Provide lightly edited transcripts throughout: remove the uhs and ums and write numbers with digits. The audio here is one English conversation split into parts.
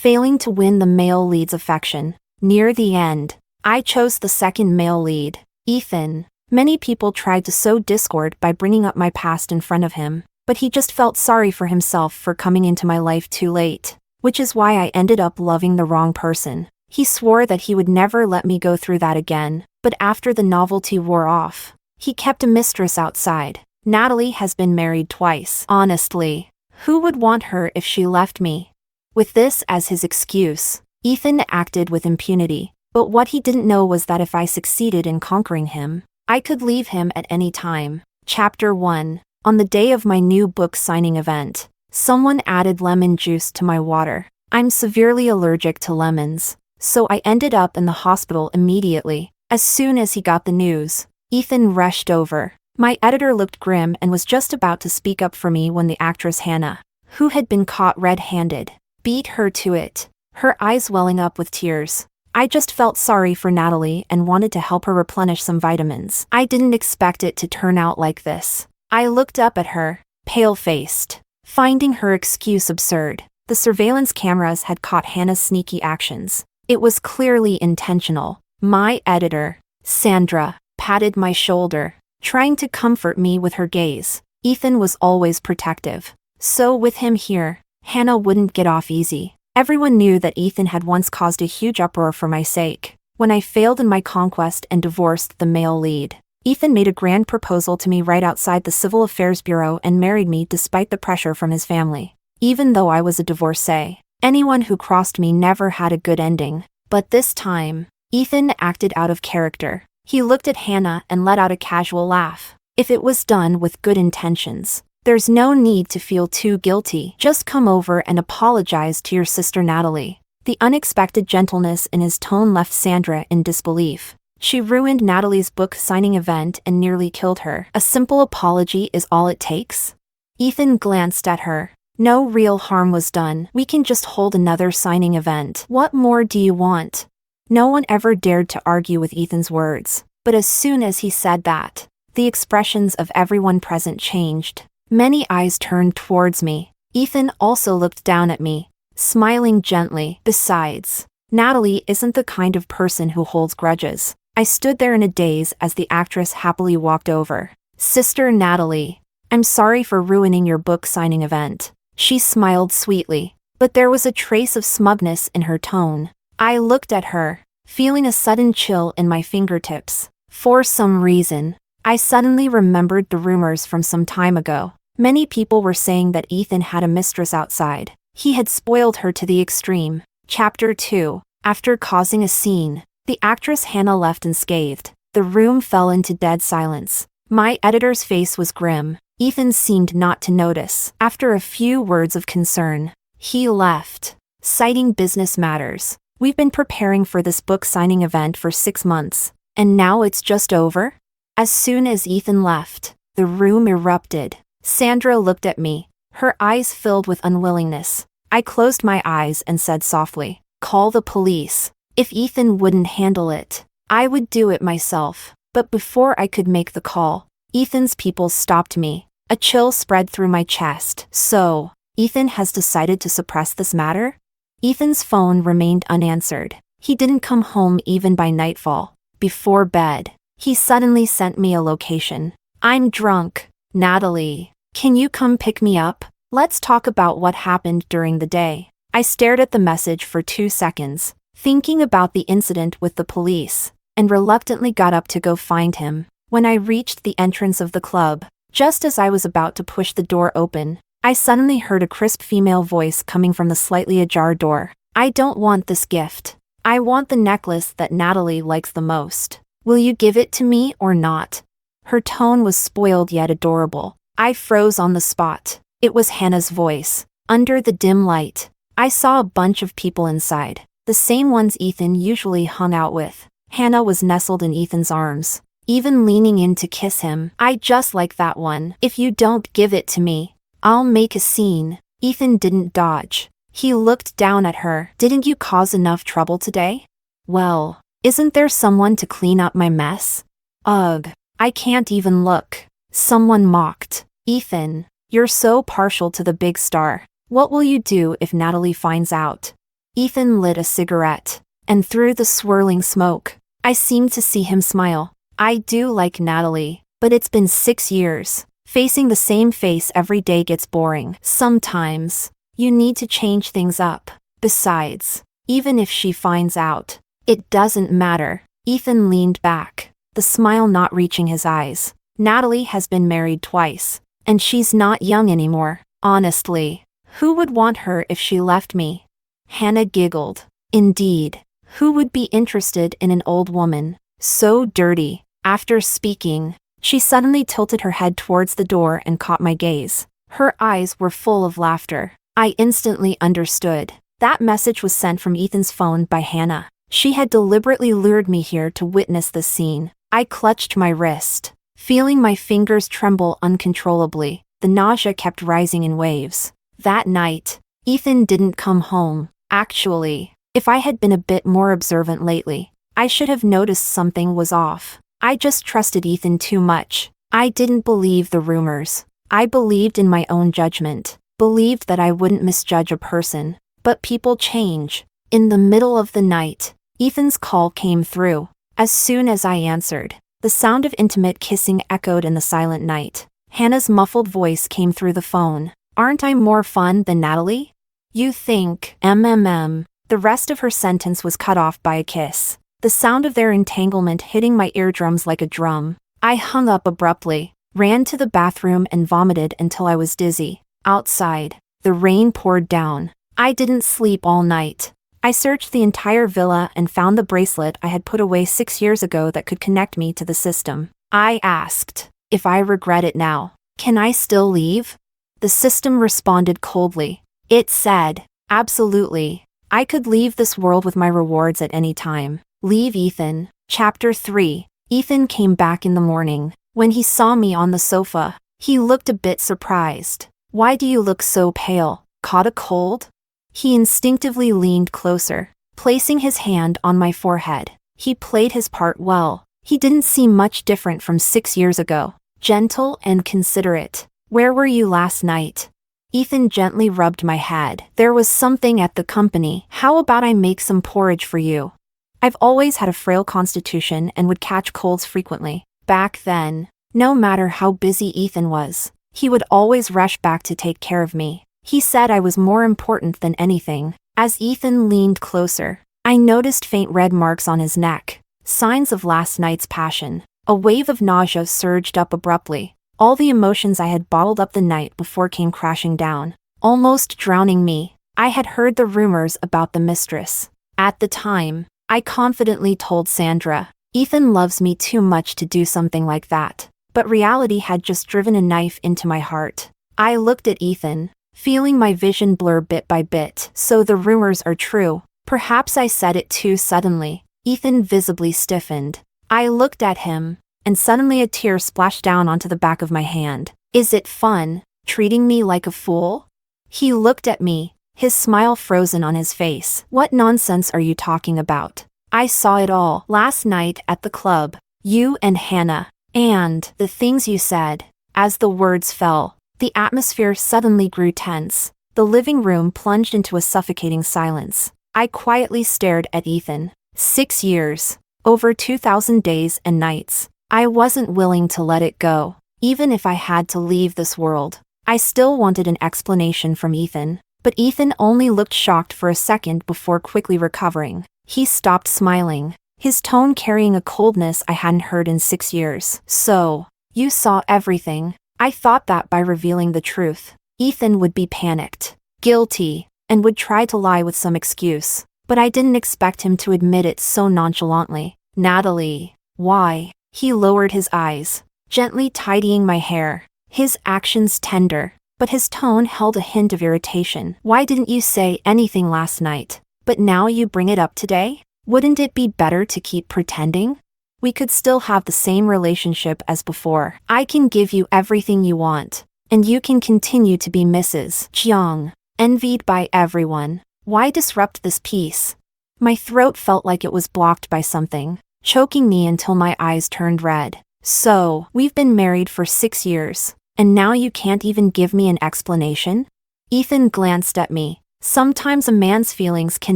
failing to win the male lead's affection. Near the end, I chose the second male lead, Ethan. Many people tried to sow discord by bringing up my past in front of him, but he just felt sorry for himself for coming into my life too late, which is why I ended up loving the wrong person. He swore that he would never let me go through that again, but after the novelty wore off, he kept a mistress outside. Natalie has been married twice. Honestly, who would want her if she left me? With this as his excuse, Ethan acted with impunity, but what he didn't know was that if I succeeded in conquering him, I could leave him at any time. Chapter 1. On the day of my new book signing event, someone added lemon juice to my water. I'm severely allergic to lemons, so I ended up in the hospital immediately. As soon as he got the news, Ethan rushed over. My editor looked grim and was just about to speak up for me when the actress Hannah, who had been caught red-handed, beat her to it, her eyes welling up with tears. I just felt sorry for Natalie and wanted to help her replenish some vitamins. I didn't expect it to turn out like this. I looked up at her, pale-faced, finding her excuse absurd. The surveillance cameras had caught Hannah's sneaky actions. It was clearly intentional. My editor, Sandra, patted my shoulder, trying to comfort me with her gaze. Ethan was always protective, so with him here, Hannah wouldn't get off easy. Everyone knew that Ethan had once caused a huge uproar for my sake. When I failed in my conquest and divorced the male lead, Ethan made a grand proposal to me right outside the Civil Affairs Bureau and married me despite the pressure from his family. Even though I was a divorcee, anyone who crossed me never had a good ending. But this time, Ethan acted out of character. He looked at Hannah and let out a casual laugh. If it was done with good intentions, there's no need to feel too guilty. Just come over and apologize to your sister Natalie. The unexpected gentleness in his tone left Sandra in disbelief. She ruined Natalie's book signing event and nearly killed her. A simple apology is all it takes? Ethan glanced at her. No real harm was done. We can just hold another signing event. What more do you want? No one ever dared to argue with Ethan's words, but as soon as he said that, the expressions of everyone present changed. Many eyes turned towards me. Ethan also looked down at me, smiling gently. Besides, Natalie isn't the kind of person who holds grudges. I stood there in a daze as the actress happily walked over. Sister Natalie, I'm sorry for ruining your book signing event. She smiled sweetly, but there was a trace of smugness in her tone. I looked at her, feeling a sudden chill in my fingertips. For some reason, I suddenly remembered the rumors from some time ago. Many people were saying that Ethan had a mistress outside. He had spoiled her to the extreme. Chapter 2. After causing a scene, the actress Hannah left unscathed. The room fell into dead silence. My editor's face was grim. Ethan seemed not to notice. After a few words of concern, he left, citing business matters. We've been preparing for this book signing event for 6 months, and now it's just over? As soon as Ethan left, the room erupted. Sandra looked at me, her eyes filled with unwillingness. I closed my eyes and said softly, "Call the police." If Ethan wouldn't handle it, I would do it myself. But before I could make the call, Ethan's people stopped me. A chill spread through my chest. So, Ethan has decided to suppress this matter? Ethan's phone remained unanswered. He didn't come home even by nightfall. Before bed, he suddenly sent me a location. I'm drunk. Natalie, can you come pick me up? Let's talk about what happened during the day. I stared at the message for 2 seconds, thinking about the incident with the police, and reluctantly got up to go find him. When I reached the entrance of the club, just as I was about to push the door open, I suddenly heard a crisp female voice coming from the slightly ajar door. I don't want this gift. I want the necklace that Natalie likes the most. Will you give it to me or not? Her tone was spoiled yet adorable. I froze on the spot. It was Hannah's voice. Under the dim light, I saw a bunch of people inside, the same ones Ethan usually hung out with. Hannah was nestled in Ethan's arms, even leaning in to kiss him. I just like that one. If you don't give it to me, I'll make a scene. Ethan didn't dodge. He looked down at her. Didn't you cause enough trouble today? Well, isn't there someone to clean up my mess? Ugh, I can't even look. Someone mocked. Ethan, you're so partial to the big star. What will you do if Natalie finds out? Ethan lit a cigarette, and through the swirling smoke, I seemed to see him smile. I do like Natalie, but it's been 6 years. Facing the same face every day gets boring. Sometimes, you need to change things up. Besides, even if she finds out, it doesn't matter. Ethan leaned back, the smile not reaching his eyes. Natalie has been married twice, and she's not young anymore. Honestly, who would want her if she left me? Hannah giggled. Indeed, who would be interested in an old woman? So dirty. After speaking, she suddenly tilted her head towards the door and caught my gaze. Her eyes were full of laughter. I instantly understood. That message was sent from Ethan's phone by Hannah. She had deliberately lured me here to witness this scene. I clutched my wrist, feeling my fingers tremble uncontrollably. The nausea kept rising in waves. That night, Ethan didn't come home. Actually, if I had been a bit more observant lately, I should have noticed something was off. I just trusted Ethan too much. I didn't believe the rumors. I believed in my own judgment, believed that I wouldn't misjudge a person. But people change. In the middle of the night, Ethan's call came through. As soon as I answered, the sound of intimate kissing echoed in the silent night. Hannah's muffled voice came through the phone. Aren't I more fun than Natalie? You think, MMM. The rest of her sentence was cut off by a kiss, the sound of their entanglement hitting my eardrums like a drum. I hung up abruptly, ran to the bathroom and vomited until I was dizzy. Outside, the rain poured down. I didn't sleep all night. I searched the entire villa and found the bracelet I had put away 6 years ago that could connect me to the system. I asked, if I regret it now, can I still leave? The system responded coldly. It said, absolutely. I could leave this world with my rewards at any time. Leave Ethan. Chapter 3. Ethan came back in the morning. When he saw me on the sofa, he looked a bit surprised. Why do you look so pale? Caught a cold? He instinctively leaned closer, placing his hand on my forehead. He played his part well. He didn't seem much different from 6 years ago. Gentle and considerate. Where were you last night? Ethan gently rubbed my head. There was something at the company. How about I make some porridge for you? I've always had a frail constitution and would catch colds frequently. Back then, no matter how busy Ethan was, he would always rush back to take care of me. He said I was more important than anything. As Ethan leaned closer, I noticed faint red marks on his neck, signs of last night's passion. A wave of nausea surged up abruptly. All the emotions I had bottled up the night before came crashing down, almost drowning me. I had heard the rumors about the mistress. At the time, I confidently told Sandra, Ethan loves me too much to do something like that. But reality had just driven a knife into my heart. I looked at Ethan, feeling my vision blur bit by bit. So the rumors are true. Perhaps I said it too suddenly. Ethan visibly stiffened. I looked at him, and suddenly a tear splashed down onto the back of my hand. Is it fun, treating me like a fool? He looked at me, his smile frozen on his face. What nonsense are you talking about? I saw it all last night at the club. You and Hannah. And the things you said. As the words fell, the atmosphere suddenly grew tense. The living room plunged into a suffocating silence. I quietly stared at Ethan. 6 years. Over 2,000 days and nights. I wasn't willing to let it go. Even if I had to leave this world, I still wanted an explanation from Ethan. But Ethan only looked shocked for a second before quickly recovering. He stopped smiling, his tone carrying a coldness I hadn't heard in 6 years. So, you saw everything. I thought that by revealing the truth, Ethan would be panicked, guilty, and would try to lie with some excuse. But I didn't expect him to admit it so nonchalantly. Natalie, why? He lowered his eyes, gently tidying my hair, his actions tender, but his tone held a hint of irritation. Why didn't you say anything last night? But now you bring it up today? Wouldn't it be better to keep pretending? We could still have the same relationship as before. I can give you everything you want, and you can continue to be Mrs. Jiang, envied by everyone. Why disrupt this peace? My throat felt like it was blocked by something, choking me until my eyes turned red. So, we've been married for 6 years, and now you can't even give me an explanation? Ethan glanced at me, Sometimes a man's feelings can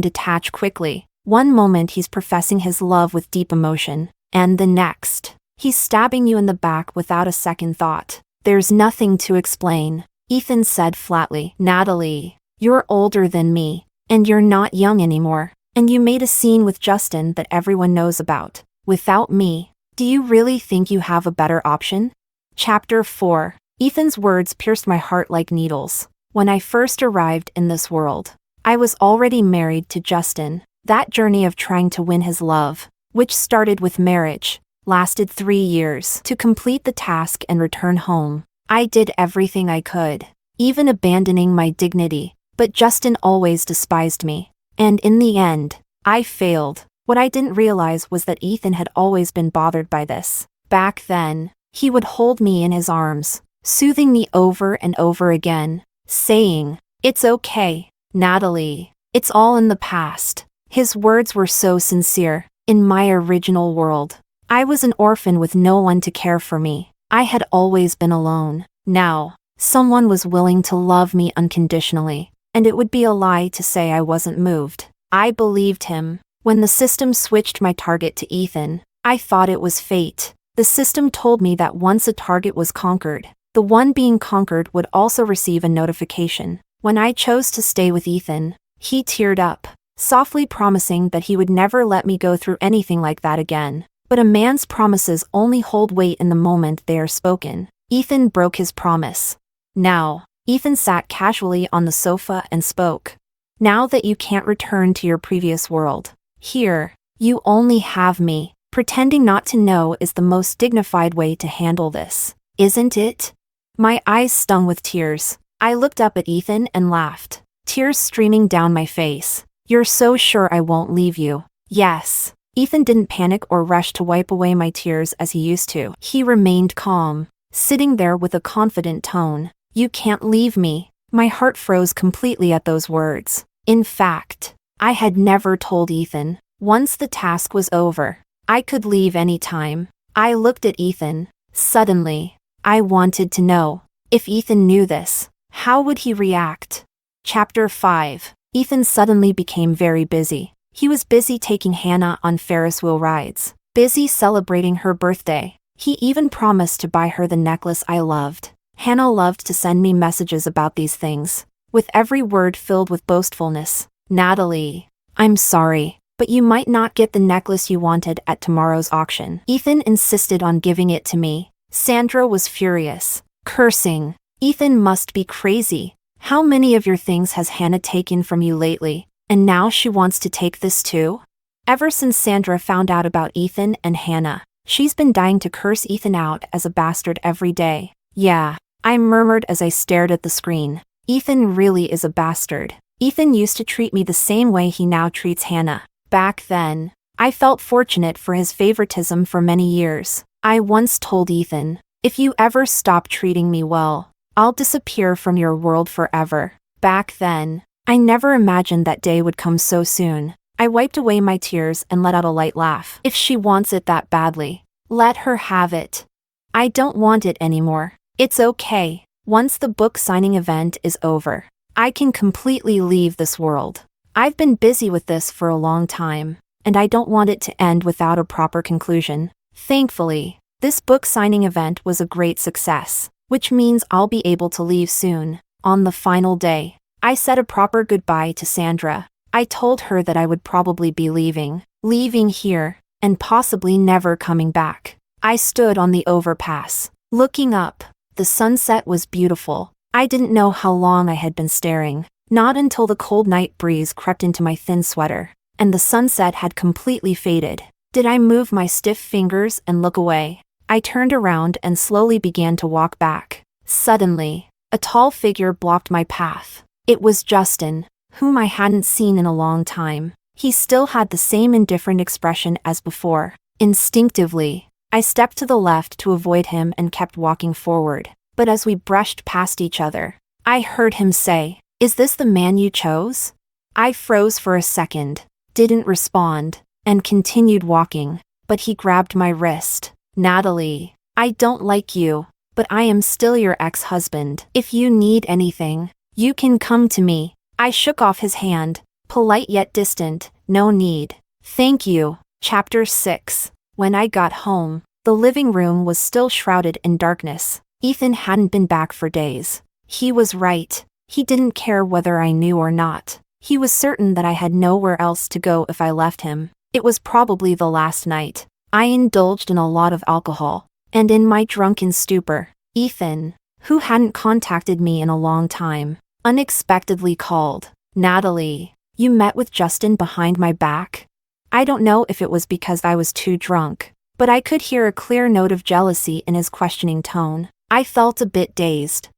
detach quickly. One moment he's professing his love with deep emotion, and the next, he's stabbing you in the back without a second thought. There's nothing to explain, Ethan said flatly. Natalie, you're older than me, and you're not young anymore, and you made a scene with Justin that everyone knows about. Without me, do you really think you have a better option? Chapter 4. Ethan's words pierced my heart like needles. When I first arrived in this world, I was already married to Justin. That journey of trying to win his love, which started with marriage, lasted 3 years. To complete the task and return home, I did everything I could, even abandoning my dignity, but Justin always despised me. And in the end, I failed. What I didn't realize was that Ethan had always been bothered by this. Back then, he would hold me in his arms, soothing me over and over again, saying, "It's okay, Natalie, it's all in the past." His words were so sincere. In my original world, I was an orphan with no one to care for me. I had always been alone. Now, someone was willing to love me unconditionally, and it would be a lie to say I wasn't moved. I believed him. When the system switched my target to Ethan, I thought it was fate. The system told me that once a target was conquered, the one being conquered would also receive a notification. When I chose to stay with Ethan, he teared up, softly promising that he would never let me go through anything like that again. But a man's promises only hold weight in the moment they are spoken. Ethan broke his promise. Now, Ethan sat casually on the sofa and spoke. Now that you can't return to your previous world, here, you only have me. Pretending not to know is the most dignified way to handle this, isn't it? My eyes stung with tears. I looked up at Ethan and laughed, tears streaming down my face. You're so sure I won't leave you? Yes. Ethan didn't panic or rush to wipe away my tears as he used to. He remained calm, sitting there with a confident tone. You can't leave me. My heart froze completely at those words. In fact, I had never told Ethan. Once the task was over, I could leave any time. I looked at Ethan. Suddenly, I wanted to know, if Ethan knew this, how would he react? Chapter 5. Ethan suddenly became very busy. He was busy taking Hannah on Ferris wheel rides, busy celebrating her birthday. He even promised to buy her the necklace I loved. Hannah loved to send me messages about these things, with every word filled with boastfulness. Natalie, I'm sorry, but you might not get the necklace you wanted at tomorrow's auction. Ethan insisted on giving it to me. Sandra was furious, cursing. Ethan must be crazy. How many of your things has Hannah taken from you lately? And now she wants to take this too? Ever since Sandra found out about Ethan and Hannah, she's been dying to curse Ethan out as a bastard every day. Yeah, I murmured as I stared at the screen. Ethan really is a bastard. Ethan used to treat me the same way he now treats Hannah. Back then, I felt fortunate for his favoritism for many years. I once told Ethan, if you ever stop treating me well, I'll disappear from your world forever. Back then, I never imagined that day would come so soon. I wiped away my tears and let out a light laugh. If she wants it that badly, let her have it. I don't want it anymore. It's okay. Once the book signing event is over, I can completely leave this world. I've been busy with this for a long time, and I don't want it to end without a proper conclusion. Thankfully, this book signing event was a great success, which means I'll be able to leave soon. On the final day, I said a proper goodbye to Sandra. I told her that I would probably be leaving here, and possibly never coming back. I stood on the overpass, looking up. The sunset was beautiful. I didn't know how long I had been staring, not until the cold night breeze crept into my thin sweater, and the sunset had completely faded. Did I move my stiff fingers and look away? I turned around and slowly began to walk back. Suddenly, a tall figure blocked my path. It was Justin, whom I hadn't seen in a long time. He still had the same indifferent expression as before. Instinctively, I stepped to the left to avoid him and kept walking forward. But as we brushed past each other, I heard him say, "Is this the man you chose?" I froze for a second, didn't respond, and continued walking, but he grabbed my wrist. "Natalie, I don't like you, but I am still your ex-husband. If you need anything, you can come to me." I shook off his hand, polite yet distant. No need. Thank you. Chapter 6. When I got home, the living room was still shrouded in darkness. Ethan hadn't been back for days. He was right. He didn't care whether I knew or not. He was certain that I had nowhere else to go if I left him. It was probably the last night. I indulged in a lot of alcohol, and in my drunken stupor, Ethan, who hadn't contacted me in a long time, unexpectedly called. Natalie, you met with Justin behind my back? I don't know if it was because I was too drunk, but I could hear a clear note of jealousy in his questioning tone. I felt a bit dazed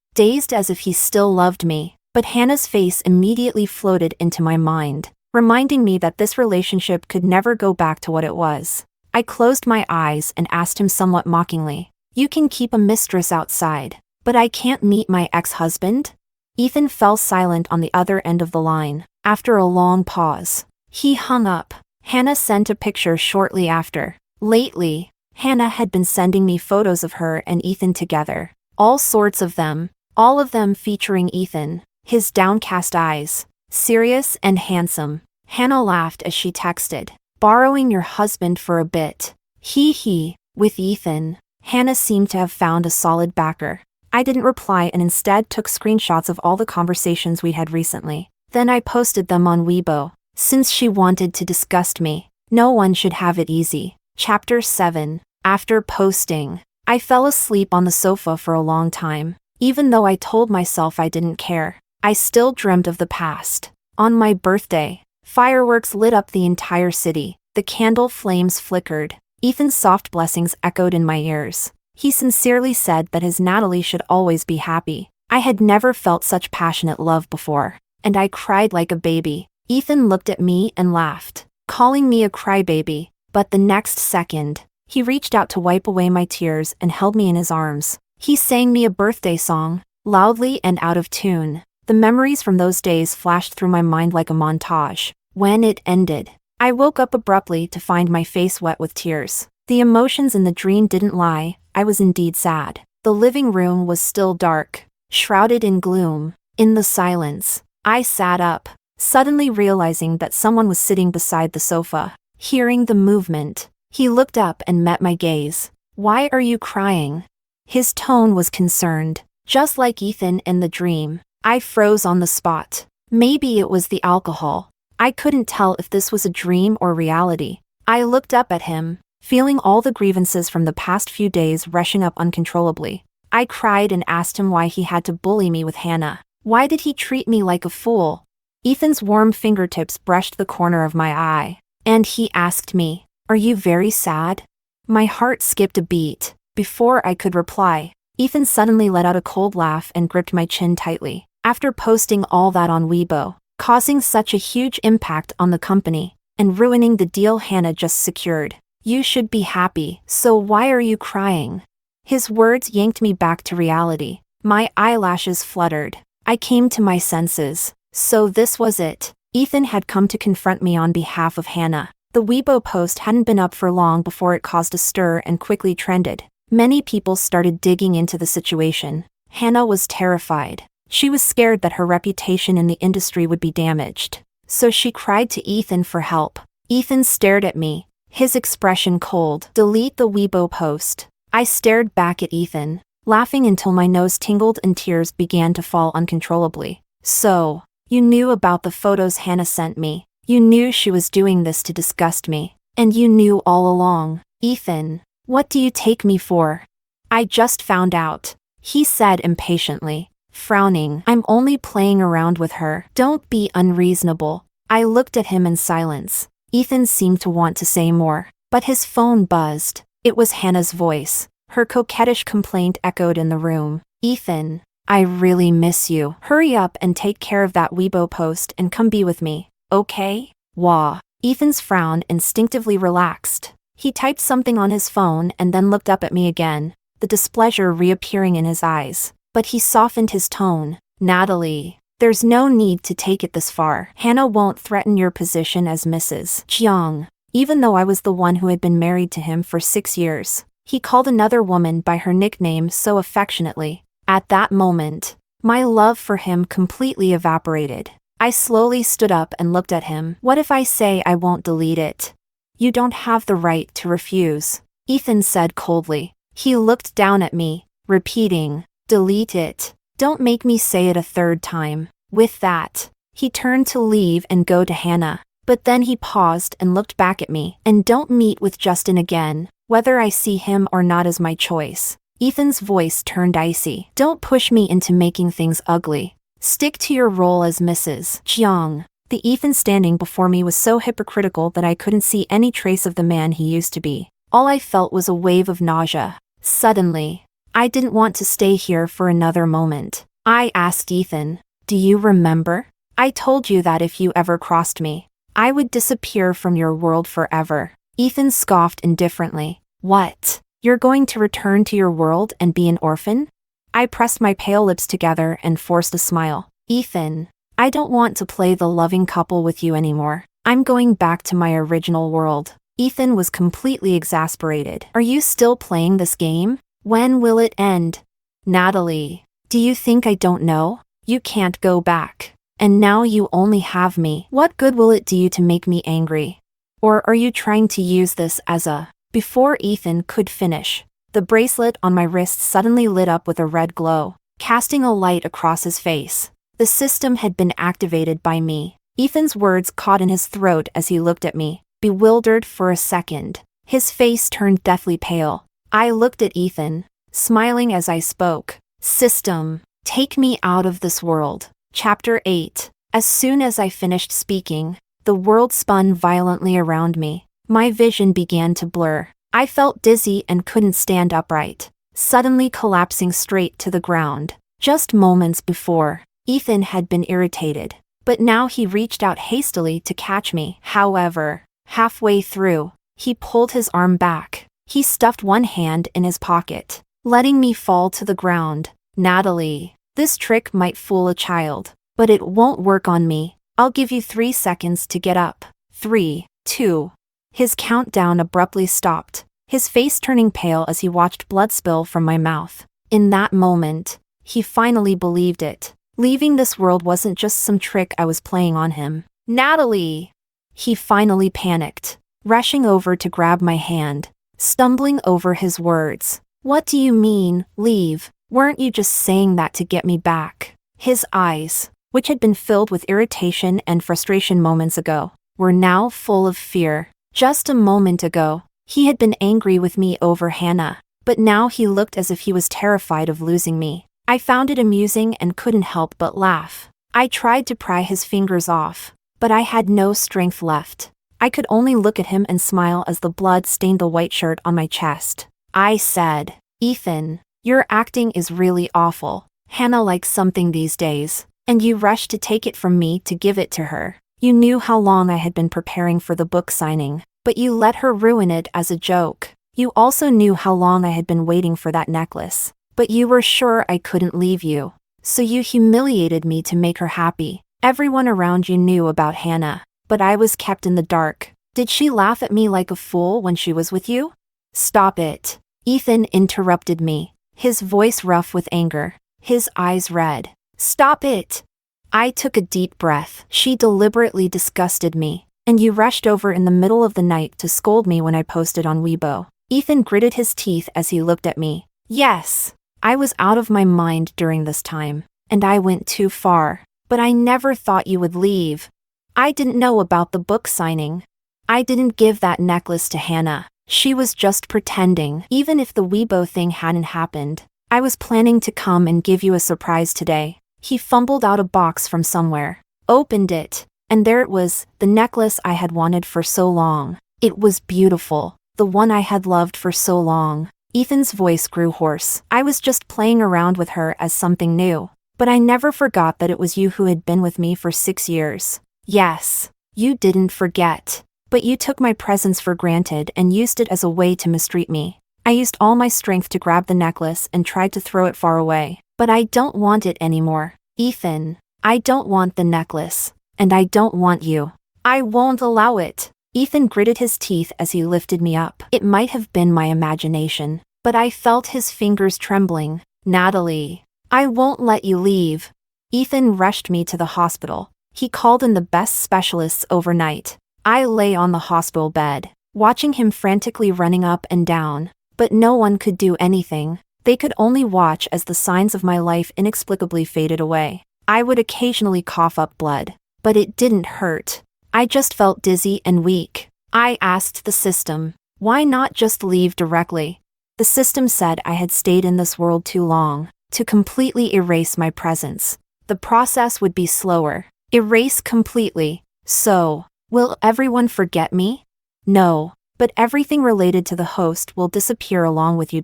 as if he still loved me, but Hannah's face immediately floated into my mind, reminding me that this relationship could never go back to what it was. I closed my eyes and asked him somewhat mockingly, "You can keep a mistress outside, but I can't meet my ex-husband?" Ethan fell silent on the other end of the line. After a long pause, he hung up. Hannah sent a picture shortly after. Lately, Hannah had been sending me photos of her and Ethan together. All sorts of them. All of them featuring Ethan, his downcast eyes, serious and handsome. Hannah laughed as she texted, "Borrowing your husband for a bit. Hee. With Ethan." Hannah seemed to have found a solid backer. I didn't reply and instead took screenshots of all the conversations we'd had recently. Then I posted them on Weibo. Since she wanted to disgust me, no one should have it easy. Chapter 7. After posting, I fell asleep on the sofa for a long time. Even though I told myself I didn't care, I still dreamt of the past. On my birthday, fireworks lit up the entire city. The candle flames flickered. Ethan's soft blessings echoed in my ears. He sincerely said that his Natalie should always be happy. I had never felt such passionate love before, and I cried like a baby. Ethan looked at me and laughed, calling me a crybaby, but the next second, he reached out to wipe away my tears and held me in his arms. He sang me a birthday song, loudly and out of tune. The memories from those days flashed through my mind like a montage. When it ended, I woke up abruptly to find my face wet with tears. The emotions in the dream didn't lie. I was indeed sad. The living room was still dark, shrouded in gloom. In the silence, I sat up, suddenly realizing that someone was sitting beside the sofa. Hearing the movement, he looked up and met my gaze. "Why are you crying?" His tone was concerned, just like Ethan in the dream. I froze on the spot. Maybe it was the alcohol. I couldn't tell if this was a dream or reality. I looked up at him, feeling all the grievances from the past few days rushing up uncontrollably. I cried and asked him why he had to bully me with Hannah. Why did he treat me like a fool? Ethan's warm fingertips brushed the corner of my eye, and he asked me, "Are you very sad?" My heart skipped a beat. Before I could reply, Ethan suddenly let out a cold laugh and gripped my chin tightly. After posting all that on Weibo, causing such a huge impact on the company, and ruining the deal Hannah just secured, "You should be happy, so why are you crying?" His words yanked me back to reality. My eyelashes fluttered. I came to my senses. So this was it. Ethan had come to confront me on behalf of Hannah. The Weibo post hadn't been up for long before it caused a stir and quickly trended. Many people started digging into the situation. Hannah was terrified. She was scared that her reputation in the industry would be damaged. So she cried to Ethan for help. Ethan stared at me, his expression cold. "Delete the Weibo post." I stared back at Ethan, laughing until my nose tingled and tears began to fall uncontrollably. "So, you knew about the photos Hannah sent me. You knew she was doing this to disgust me. And you knew all along." "Ethan, what do you take me for?" "I just found out," he said impatiently, frowning. "I'm only playing around with her. Don't be unreasonable." I looked at him in silence. Ethan seemed to want to say more, but his phone buzzed. It was Hannah's voice. Her coquettish complaint echoed in the room. "Ethan, I really miss you. Hurry up and take care of that Weibo post and come be with me, okay?" "Wah." Ethan's frown instinctively relaxed. He typed something on his phone and then looked up at me again, the displeasure reappearing in his eyes. But he softened his tone. "Natalie, there's no need to take it this far. Hannah won't threaten your position as Mrs. Jiang." Even though I was the one who had been married to him for 6 years, he called another woman by her nickname so affectionately. At that moment, my love for him completely evaporated. I slowly stood up and looked at him. What if I say I won't delete it? You don't have the right to refuse, Ethan said coldly. He looked down at me, repeating, delete it. Don't make me say it a third time. With that, he turned to leave and go to Hannah. But then he paused and looked back at me. And don't meet with Justin again. Whether I see him or not is my choice. Ethan's voice turned icy. Don't push me into making things ugly. Stick to your role as Mrs. Jiang. The Ethan standing before me was so hypocritical that I couldn't see any trace of the man he used to be. All I felt was a wave of nausea. Suddenly, I didn't want to stay here for another moment. I asked Ethan, do you remember? I told you that if you ever crossed me, I would disappear from your world forever. Ethan scoffed indifferently. What? You're going to return to your world and be an orphan? I pressed my pale lips together and forced a smile. Ethan, I don't want to play the loving couple with you anymore. I'm going back to my original world. Ethan was completely exasperated. Are you still playing this game? When will it end? Natalie, do you think I don't know? You can't go back. And now you only have me. What good will it do you to make me angry? Or are you trying to use this as a... Before Ethan could finish, the bracelet on my wrist suddenly lit up with a red glow, casting a light across his face. The system had been activated by me. Ethan's words caught in his throat as he looked at me, bewildered for a second. His face turned deathly pale. I looked at Ethan, smiling as I spoke. System, take me out of this world. Chapter 8. As soon as I finished speaking, the world spun violently around me. My vision began to blur. I felt dizzy and couldn't stand upright, suddenly collapsing straight to the ground. Just moments before, Ethan had been irritated, but now he reached out hastily to catch me. However, halfway through, he pulled his arm back. He stuffed one hand in his pocket, letting me fall to the ground. Natalie, this trick might fool a child, but it won't work on me. I'll give you 3 seconds to get up. 3, 2. His countdown abruptly stopped, his face turning pale as he watched blood spill from my mouth. In that moment, he finally believed it. Leaving this world wasn't just some trick I was playing on him. Natalie! He finally panicked, rushing over to grab my hand, stumbling over his words. What do you mean, leave? Weren't you just saying that to get me back? His eyes, which had been filled with irritation and frustration moments ago, were now full of fear. Just a moment ago, he had been angry with me over Hannah, but now he looked as if he was terrified of losing me. I found it amusing and couldn't help but laugh. I tried to pry his fingers off, but I had no strength left. I could only look at him and smile as the blood stained the white shirt on my chest. I said, Ethan, your acting is really awful. Hannah likes something these days, and you rushed to take it from me to give it to her. You knew how long I had been preparing for the book signing, but you let her ruin it as a joke. You also knew how long I had been waiting for that necklace, but you were sure I couldn't leave you. So you humiliated me to make her happy. Everyone around you knew about Hannah, but I was kept in the dark. Did she laugh at me like a fool when she was with you? Stop it. Ethan interrupted me, his voice rough with anger, his eyes red. Stop it. I took a deep breath. She deliberately disgusted me, and you rushed over in the middle of the night to scold me when I posted on Weibo. Ethan gritted his teeth as he looked at me. Yes, I was out of my mind during this time, and I went too far, but I never thought you would leave. I didn't know about the book signing. I didn't give that necklace to Hannah. She was just pretending. Even if the Weibo thing hadn't happened, I was planning to come and give you a surprise today. He fumbled out a box from somewhere, opened it, and there it was, the necklace I had wanted for so long. It was beautiful, the one I had loved for so long. Ethan's voice grew hoarse. I was just playing around with her as something new, but I never forgot that it was you who had been with me for 6 years. Yes, you didn't forget, but you took my presence for granted and used it as a way to mistreat me. I used all my strength to grab the necklace and tried to throw it far away. But I don't want it anymore. Ethan, I don't want the necklace, and I don't want you. I won't allow it. Ethan gritted his teeth as he lifted me up. It might have been my imagination, but I felt his fingers trembling. Natalie, I won't let you leave. Ethan rushed me to the hospital. He called in the best specialists overnight. I lay on the hospital bed, watching him frantically running up and down, but no one could do anything. They could only watch as the signs of my life inexplicably faded away. I would occasionally cough up blood, but it didn't hurt. I just felt dizzy and weak. I asked the system, why not just leave directly? The system said I had stayed in this world too long to completely erase my presence. The process would be slower. Erase completely. So, will everyone forget me? No, but everything related to the host will disappear along with you.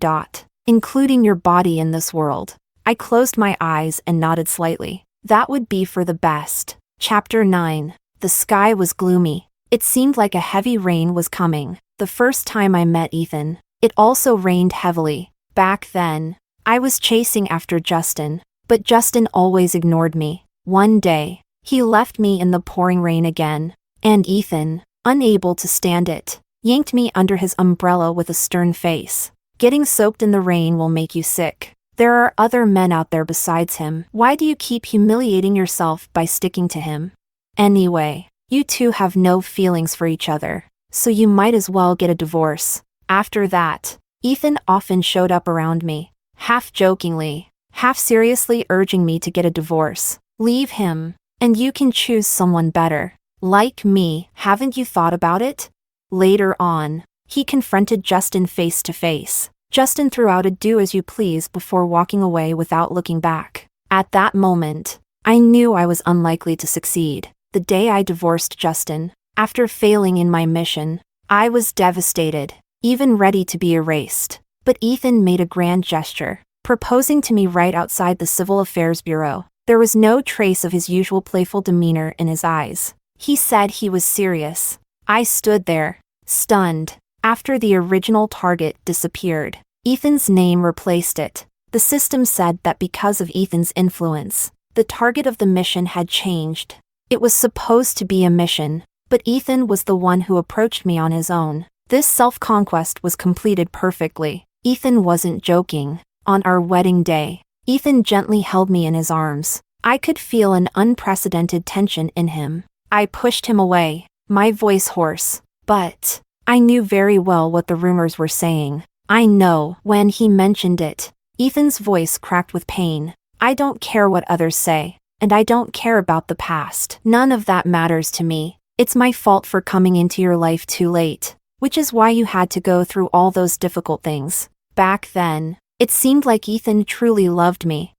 Including your body in this world. I closed my eyes and nodded slightly. That would be for the best. Chapter 9. The sky was gloomy. It seemed like a heavy rain was coming. The first time I met Ethan, it also rained heavily. Back then, I was chasing after Justin, but Justin always ignored me. One day, he left me in the pouring rain again, and Ethan, unable to stand it, yanked me under his umbrella with a stern face. Getting soaked in the rain will make you sick. There are other men out there besides him. Why do you keep humiliating yourself by sticking to him? Anyway, you two have no feelings for each other, so you might as well get a divorce. After that, Ethan often showed up around me, half jokingly, half seriously urging me to get a divorce. Leave him, and you can choose someone better. Like me, haven't you thought about it? Later on, he confronted Justin face to face. Justin threw out a do as you please before walking away without looking back. At that moment, I knew I was unlikely to succeed. The day I divorced Justin, after failing in my mission, I was devastated, even ready to be erased. But Ethan made a grand gesture, proposing to me right outside the Civil Affairs Bureau. There was no trace of his usual playful demeanor in his eyes. He said he was serious. I stood there, stunned. After the original target disappeared, Ethan's name replaced it. The system said that because of Ethan's influence, the target of the mission had changed. It was supposed to be a mission, but Ethan was the one who approached me on his own. This self-conquest was completed perfectly. Ethan wasn't joking. On our wedding day, Ethan gently held me in his arms. I could feel an unprecedented tension in him. I pushed him away, my voice hoarse, but I knew very well what the rumors were saying. I know. When he mentioned it, Ethan's voice cracked with pain. I don't care what others say, and I don't care about the past. None of that matters to me. It's my fault for coming into your life too late, which is why you had to go through all those difficult things. Back then, it seemed like Ethan truly loved me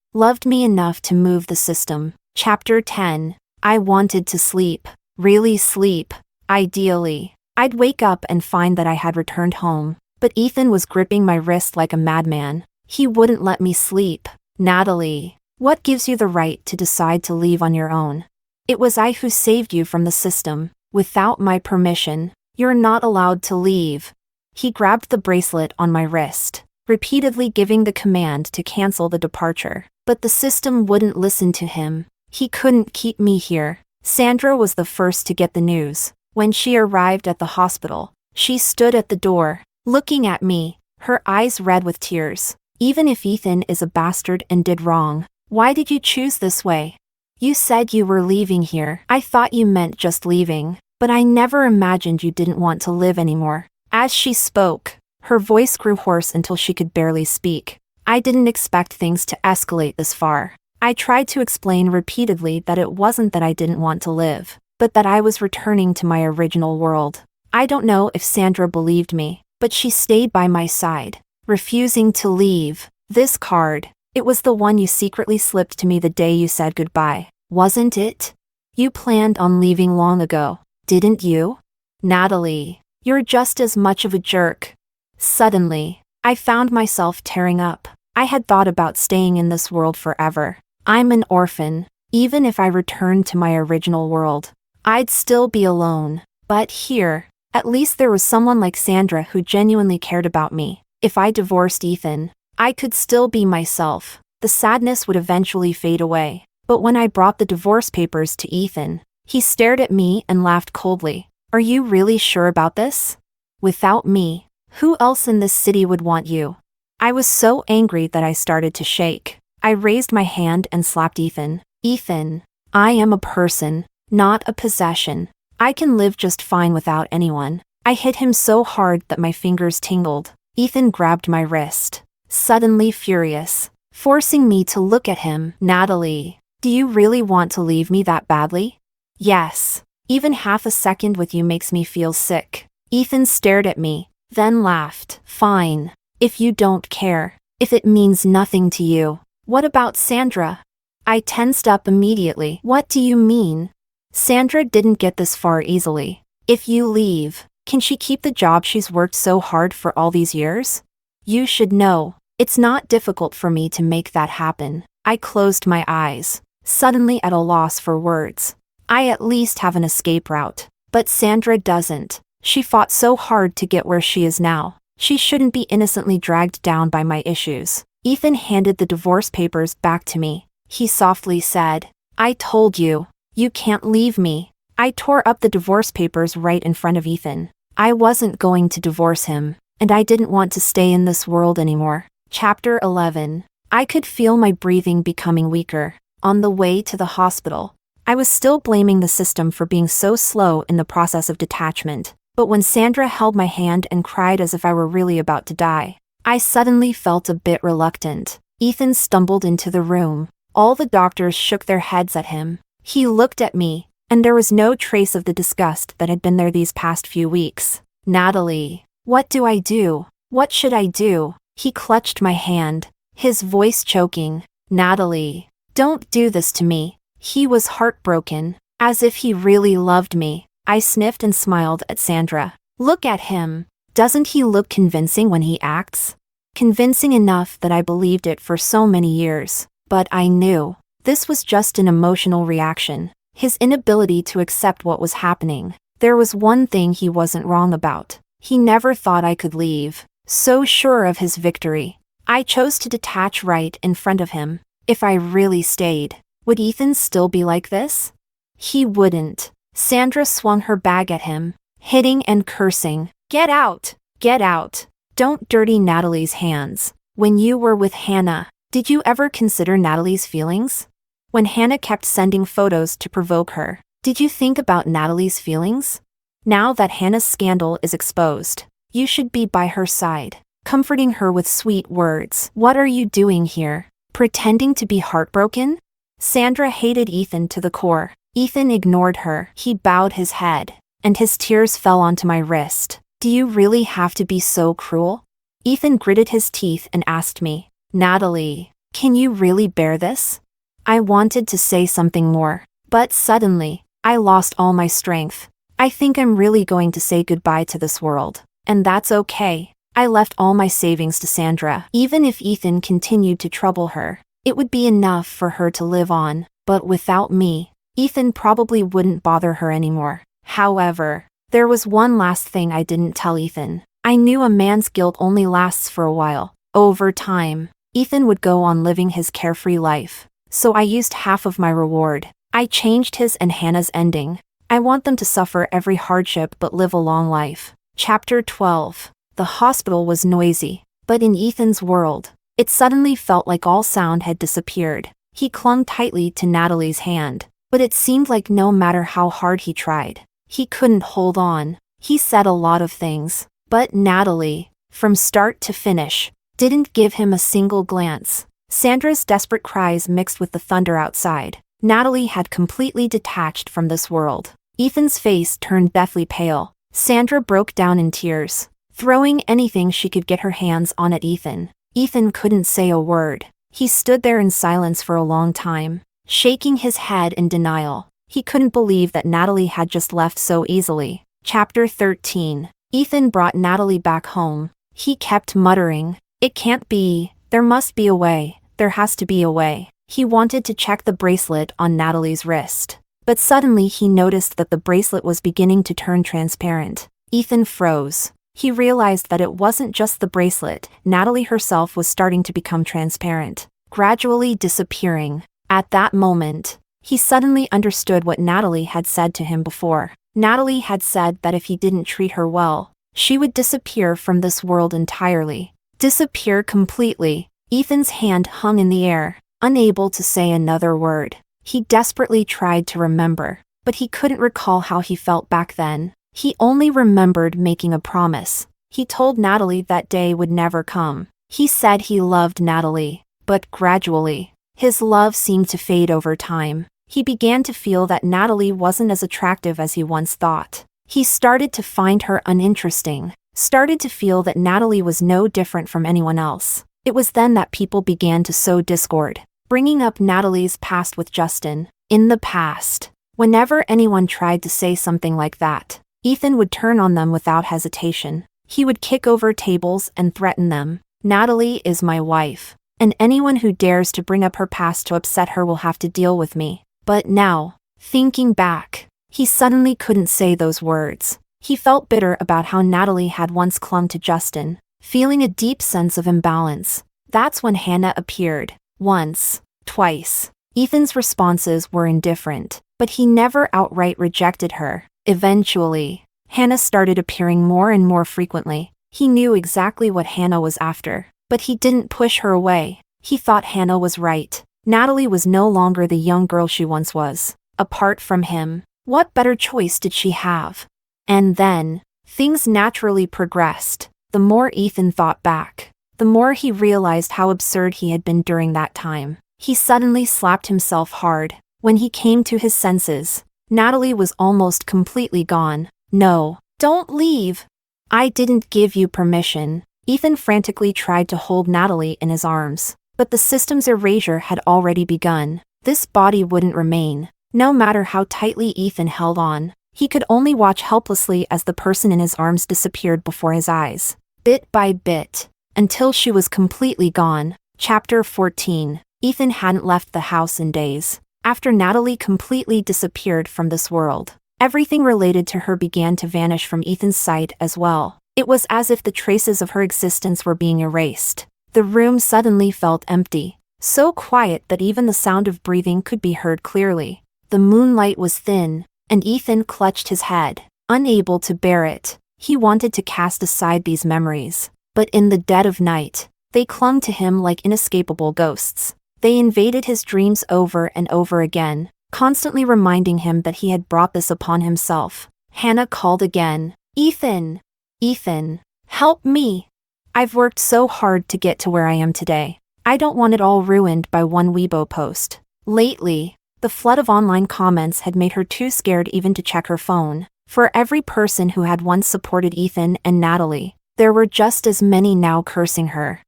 enough to move the system. Chapter 10. I wanted to sleep. Really sleep. Ideally, I'd wake up and find that I had returned home, but Ethan was gripping my wrist like a madman. He wouldn't let me sleep. Natalie, what gives you the right to decide to leave on your own? It was I who saved you from the system. Without my permission, you're not allowed to leave. He grabbed the bracelet on my wrist, repeatedly giving the command to cancel the departure. But the system wouldn't listen to him. He couldn't keep me here. Sandra was the first to get the news. When she arrived at the hospital, she stood at the door, looking at me, her eyes red with tears. Even if Ethan is a bastard and did wrong, why did you choose this way? You said you were leaving here. I thought you meant just leaving, but I never imagined you didn't want to live anymore. As she spoke, her voice grew hoarse until she could barely speak. I didn't expect things to escalate this far. I tried to explain repeatedly that it wasn't that I didn't want to live, but that I was returning to my original world. I don't know if Sandra believed me, but she stayed by my side, refusing to leave. This card, it was the one you secretly slipped to me the day you said goodbye, wasn't it? You planned on leaving long ago, didn't you? Natalie, you're just as much of a jerk. Suddenly, I found myself tearing up. I had thought about staying in this world forever. I'm an orphan. Even if I returned to my original world, I'd still be alone. But here, at least there was someone like Sandra who genuinely cared about me. If I divorced Ethan, I could still be myself. The sadness would eventually fade away. But when I brought the divorce papers to Ethan, he stared at me and laughed coldly. Are you really sure about this? Without me, who else in this city would want you? I was so angry that I started to shake. I raised my hand and slapped Ethan. Ethan, I am a person. not a possession. I can live just fine without anyone. I hit him so hard that my fingers tingled. Ethan grabbed my wrist, suddenly furious, forcing me to look at him. Natalie, do you really want to leave me that badly? Yes. Even half a second with you makes me feel sick. Ethan stared at me, then laughed. Fine. If you don't care. If it means nothing to you. What about Sandra? I tensed up immediately. What do you mean? Sandra didn't get this far easily. If you leave, can she keep the job she's worked so hard for all these years? You should know. It's not difficult for me to make that happen. I closed my eyes, suddenly at a loss for words. I at least have an escape route. But Sandra doesn't. She fought so hard to get where she is now. She shouldn't be innocently dragged down by my issues. Ethan handed the divorce papers back to me. He softly said, I told you, you can't leave me. I tore up the divorce papers right in front of Ethan. I wasn't going to divorce him, and I didn't want to stay in this world anymore. Chapter 11. I could feel my breathing becoming weaker. On the way to the hospital, I was still blaming the system for being so slow in the process of detachment. But when Sandra held my hand and cried as if I were really about to die, I suddenly felt a bit reluctant. Ethan stumbled into the room. All the doctors shook their heads at him. He looked at me, and there was no trace of the disgust that had been there these past few weeks. Natalie, what do I do? What should I do? He clutched my hand, his voice choking. Natalie, don't do this to me. He was heartbroken, as if he really loved me. I sniffed and smiled at Sandra. Look at him. Doesn't he look convincing when he acts? Convincing enough that I believed it for so many years. But I knew. This was just an emotional reaction. His inability to accept what was happening. There was one thing he wasn't wrong about. He never thought I could leave. So sure of his victory. I chose to detach right in front of him. If I really stayed, would Ethan still be like this? He wouldn't. Sandra swung her bag at him, hitting and cursing. Get out! Get out! Don't dirty Natalie's hands. When you were with Hannah, did you ever consider Natalie's feelings? When Hannah kept sending photos to provoke her, did you think about Natalie's feelings? Now that Hannah's scandal is exposed, you should be by her side, comforting her with sweet words. What are you doing here? Pretending to be heartbroken? Sandra hated Ethan to the core. Ethan ignored her. He bowed his head, and his tears fell onto my wrist. Do you really have to be so cruel? Ethan gritted his teeth and asked me, Natalie, can you really bear this? I wanted to say something more, but suddenly, I lost all my strength. I think I'm really going to say goodbye to this world, and that's okay. I left all my savings to Sandra. Even if Ethan continued to trouble her, it would be enough for her to live on, but without me, Ethan probably wouldn't bother her anymore. However, there was one last thing I didn't tell Ethan. I knew a man's guilt only lasts for a while. Over time, Ethan would go on living his carefree life. So I used half of my reward. I changed his and Hannah's ending. I want them to suffer every hardship but live a long life. Chapter 12. The hospital was noisy, but in Ethan's world, it suddenly felt like all sound had disappeared. He clung tightly to Natalie's hand. But it seemed like no matter how hard he tried, he couldn't hold on. He said a lot of things, but Natalie, from start to finish, didn't give him a single glance. Sandra's desperate cries mixed with the thunder outside. Natalie had completely detached from this world. Ethan's face turned deathly pale. Sandra broke down in tears, throwing anything she could get her hands on at Ethan. Ethan couldn't say a word. He stood there in silence for a long time, shaking his head in denial. He couldn't believe that Natalie had just left so easily. Chapter 13. Ethan brought Natalie back home. He kept muttering, "It can't be, there must be a way, there has to be a way." He wanted to check the bracelet on Natalie's wrist. But suddenly he noticed that the bracelet was beginning to turn transparent. Ethan froze. He realized that it wasn't just the bracelet. Natalie herself was starting to become transparent, gradually disappearing. At that moment, he suddenly understood what Natalie had said to him before. Natalie had said that if he didn't treat her well, she would disappear from this world entirely. Disappear completely. Ethan's hand hung in the air, unable to say another word. He desperately tried to remember, but he couldn't recall how he felt back then. He only remembered making a promise. He told Natalie that day would never come. He said he loved Natalie, but gradually, his love seemed to fade over time. He began to feel that Natalie wasn't as attractive as he once thought. He started to find her uninteresting, started to feel that Natalie was no different from anyone else. It was then that people began to sow discord, bringing up Natalie's past with Justin. In the past, whenever anyone tried to say something like that, Ethan would turn on them without hesitation. He would kick over tables and threaten them. Natalie is my wife, and anyone who dares to bring up her past to upset her will have to deal with me. But now, thinking back, he suddenly couldn't say those words. He felt bitter about how Natalie had once clung to Justin, feeling a deep sense of imbalance. That's when Hannah appeared. Once, twice. Ethan's responses were indifferent, but he never outright rejected her. Eventually, Hannah started appearing more and more frequently. He knew exactly what Hannah was after, but he didn't push her away. He thought Hannah was right. Natalie was no longer the young girl she once was. Apart from him, what better choice did she have? And then, things naturally progressed. The more Ethan thought back, the more he realized how absurd he had been during that time. He suddenly slapped himself hard. When he came to his senses, Natalie was almost completely gone. No, don't leave. I didn't give you permission. Ethan frantically tried to hold Natalie in his arms, but the system's erasure had already begun. This body wouldn't remain. No matter how tightly Ethan held on, he could only watch helplessly as the person in his arms disappeared before his eyes, bit by bit, until she was completely gone. Chapter 14. Ethan hadn't left the house in days. After Natalie completely disappeared from this world, everything related to her began to vanish from Ethan's sight as well. It was as if the traces of her existence were being erased. The room suddenly felt empty, so quiet that even the sound of breathing could be heard clearly. The moonlight was thin, and Ethan clutched his head, unable to bear it. He wanted to cast aside these memories, but in the dead of night, they clung to him like inescapable ghosts. They invaded his dreams over and over again, constantly reminding him that he had brought this upon himself. Hannah called again. Ethan! Ethan! Help me! I've worked so hard to get to where I am today. I don't want it all ruined by one Weibo post. Lately, the flood of online comments had made her too scared even to check her phone. For every person who had once supported Ethan and Natalie, there were just as many now cursing her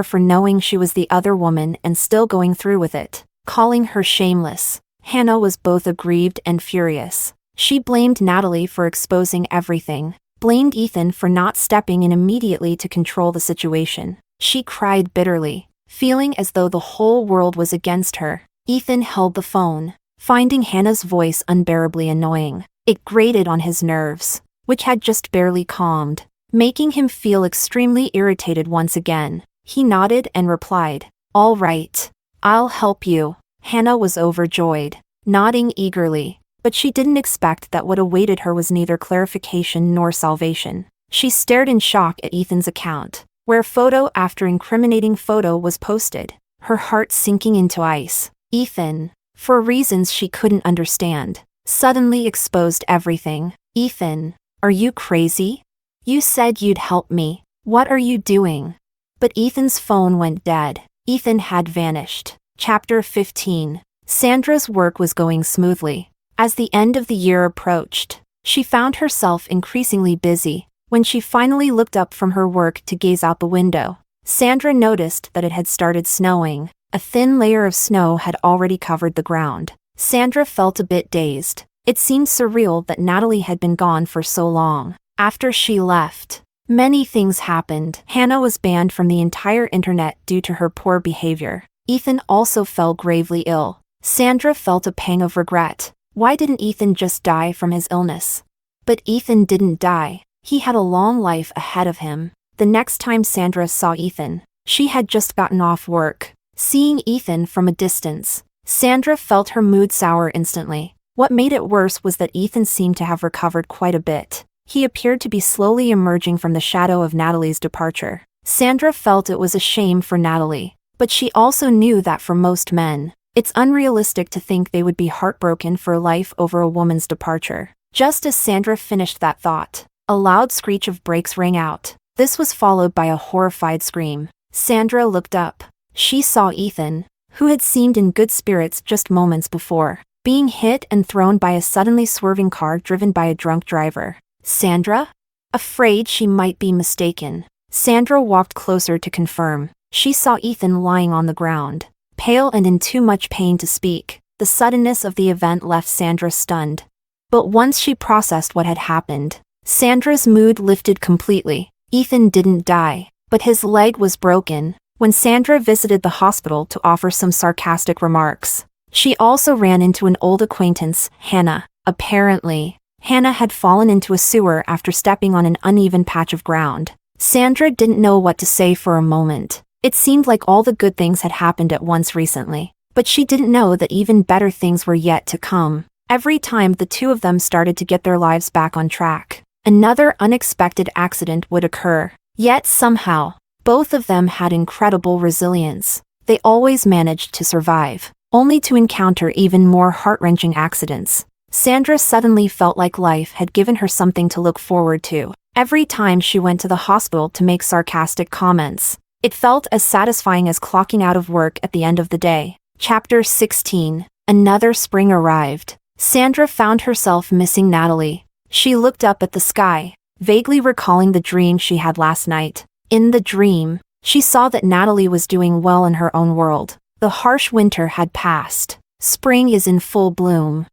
for knowing she was the other woman and still going through with it, calling her shameless. Hannah was both aggrieved and furious. She blamed Natalie for exposing everything, blamed Ethan for not stepping in immediately to control the situation. She cried bitterly, feeling as though the whole world was against her. Ethan held the phone, finding Hannah's voice unbearably annoying. It grated on his nerves, which had just barely calmed, making him feel extremely irritated once again. He nodded and replied, "All right, I'll help you." Hannah was overjoyed, nodding eagerly, but she didn't expect that what awaited her was neither clarification nor salvation. She stared in shock at Ethan's account, where photo after incriminating photo was posted, her heart sinking into ice. Ethan, for reasons she couldn't understand, suddenly exposed everything. Ethan, are you crazy? You said you'd help me. What are you doing? But Ethan's phone went dead. Ethan had vanished. Chapter 15. Sandra's work was going smoothly. As the end of the year approached, she found herself increasingly busy. When she finally looked up from her work to gaze out the window, Sandra noticed that it had started snowing. A thin layer of snow had already covered the ground. Sandra felt a bit dazed. It seemed surreal that Natalie had been gone for so long. After she left, many things happened. Hannah was banned from the entire internet due to her poor behavior. Ethan also fell gravely ill. Sandra felt a pang of regret. Why didn't Ethan just die from his illness? But Ethan didn't die. He had a long life ahead of him. The next time Sandra saw Ethan, she had just gotten off work. Seeing Ethan from a distance, Sandra felt her mood sour instantly. What made it worse was that Ethan seemed to have recovered quite a bit. He appeared to be slowly emerging from the shadow of Natalie's departure. Sandra felt it was a shame for Natalie, but she also knew that for most men, It's unrealistic to think they would be heartbroken for life over a woman's departure. Just as Sandra finished that thought, a loud screech of brakes rang out. This was followed by a horrified scream. Sandra looked up. She saw Ethan, who had seemed in good spirits just moments before, being hit and thrown by a suddenly swerving car driven by a drunk driver. Sandra? Afraid she might be mistaken, Sandra walked closer to confirm. She saw Ethan lying on the ground, pale and in too much pain to speak. The suddenness of the event left Sandra stunned. But once she processed what had happened, Sandra's mood lifted completely. Ethan didn't die, but his leg was broken. When Sandra visited the hospital to offer some sarcastic remarks, she also ran into an old acquaintance, Hannah. Apparently, Hannah had fallen into a sewer after stepping on an uneven patch of ground. Sandra didn't know what to say for a moment. It seemed like all the good things had happened at once recently, but she didn't know that even better things were yet to come. Every time the two of them started to get their lives back on track, another unexpected accident would occur. Yet somehow, both of them had incredible resilience. They always managed to survive, only to encounter even more heart-wrenching accidents. Sandra suddenly felt like life had given her something to look forward to. Every time she went to the hospital to make sarcastic comments, it felt as satisfying as clocking out of work at the end of the day. Chapter 16. Another spring arrived. Sandra found herself missing Natalie. She looked up at the sky, vaguely recalling the dream she had last night. In the dream, she saw that Natalie was doing well in her own world. The harsh winter had passed. Spring is in full bloom.